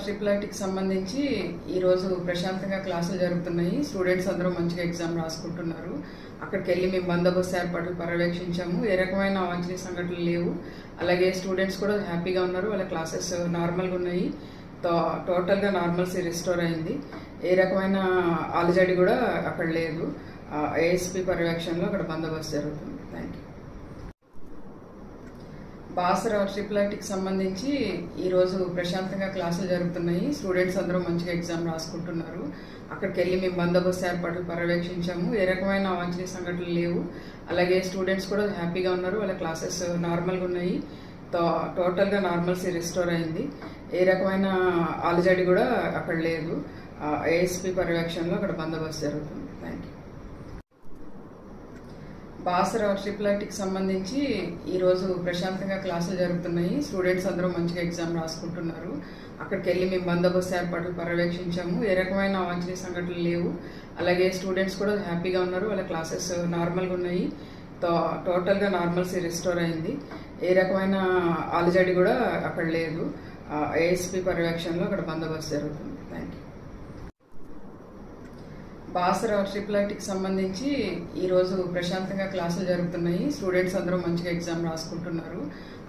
Triple ఐటీకి సంబంధించి ఈరోజు ప్రశాంతంగా క్లాసులు జరుగుతున్నాయి. స్టూడెంట్స్ అందరూ మంచిగా ఎగ్జామ్ రాసుకుంటున్నారు. అక్కడికి వెళ్ళి మేము బందోబస్తు ఏర్పాట్లు పర్యవేక్షించాము. ఏ రకమైన అవాంఛనీయ సంఘటనలు లేవు. అలాగే స్టూడెంట్స్ కూడా హ్యాపీగా ఉన్నారు. వాళ్ళ క్లాసెస్ నార్మల్గా ఉన్నాయి. టోటల్గా నార్మల్సీ రిస్టోర్ అయింది. ఏ రకమైన అలజడి కూడా అక్కడ లేదు. ఏఎస్పీ పర్యవేక్షణలో అక్కడ బందోబస్తు జరుగుతుంది. Thank you. బాసర ట్రిపుల్ ఐటీకి సంబంధించి ఈరోజు ప్రశాంతంగా క్లాసులు జరుగుతున్నాయి. స్టూడెంట్స్ అందరూ మంచిగా ఎగ్జామ్ రాసుకుంటున్నారు. అక్కడికి వెళ్ళి మేము బందోబస్తు ఏర్పాట్లు పర్యవేక్షించాము. ఏ రకమైన అవాంఛనీయ సంఘటనలు లేవు. అలాగే స్టూడెంట్స్ కూడా హ్యాపీగా ఉన్నారు. వాళ్ళ క్లాసెస్ నార్మల్గా ఉన్నాయి. టోటల్గా నార్మల్సీ రిస్టోర్ అయింది. ఏ రకమైన అలజడి కూడా అక్కడ లేదు. ఏఎస్పీ పర్యవేక్షణలో అక్కడ బందోబస్తు జరుగుతుంది. Thank you. బాసర ట్రిపుల్ ఐటీకి సంబంధించి ఈరోజు ప్రశాంతంగా క్లాసులు జరుగుతున్నాయి. స్టూడెంట్స్ అందరూ మంచిగా ఎగ్జామ్ రాసుకుంటున్నారు. అక్కడికి వెళ్ళి మేము బందోబస్తు ఏర్పాట్లు పర్యవేక్షించాము. ఏ రకమైన అవాంఛనీయ సంఘటనలు లేవు. అలాగే స్టూడెంట్స్ కూడా హ్యాపీగా ఉన్నారు. వాళ్ళ క్లాసెస్ నార్మల్గా ఉన్నాయి. టోటల్గా నార్మల్సీ రిస్టోర్ అయింది. ఏ రకమైన అలజడి కూడా అక్కడ లేదు. ఏఎస్పీ పర్యవేక్షణలో అక్కడ బందోబస్తు జరుగుతుంది. Thank you. బాసర ట్రిపుల్ ఐటీకి సంబంధించి ఈరోజు ప్రశాంతంగా క్లాసులు జరుగుతున్నాయి. స్టూడెంట్స్ అందరూ మంచిగా ఎగ్జామ్ రాసుకుంటున్నారు.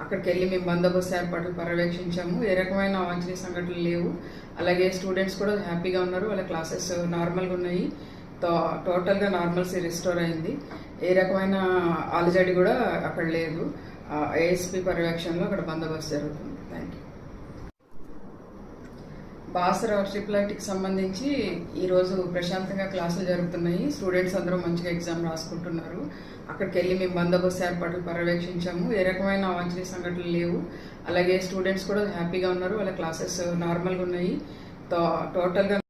అక్కడికి వెళ్ళి మేము బందోబస్తు ఏర్పాట్లు పర్యవేక్షించాము. ఏ రకమైన అవాంఛనీయ సంఘటనలు లేవు. అలాగే స్టూడెంట్స్ కూడా హ్యాపీగా ఉన్నారు. వాళ్ళ క్లాసెస్ నార్మల్గా ఉన్నాయి. టోటల్గా నార్మల్సీ రిస్టోర్ అయింది. ఏ రకమైన అలజడి కూడా అక్కడ లేదు. ఏఎస్పీ పర్యవేక్షణలో అక్కడ బందోబస్తు జరుగుతుంది. Thank you. బాసర ట్రిపుల్ ఐటీకి సంబంధించి ఈరోజు ప్రశాంతంగా క్లాసులు జరుగుతున్నాయి. స్టూడెంట్స్ అందరూ మంచిగా ఎగ్జామ్ రాసుకుంటున్నారు. అక్కడికి వెళ్ళి మేము బందోబస్తు ఏర్పాట్లు పర్యవేక్షించాము. ఏ రకమైన అవాంఛనీయ సంఘటనలు లేవు. అలాగే స్టూడెంట్స్ కూడా హ్యాపీగా ఉన్నారు. వాళ్ళ క్లాసెస్ నార్మల్గా ఉన్నాయి. టోటల్గా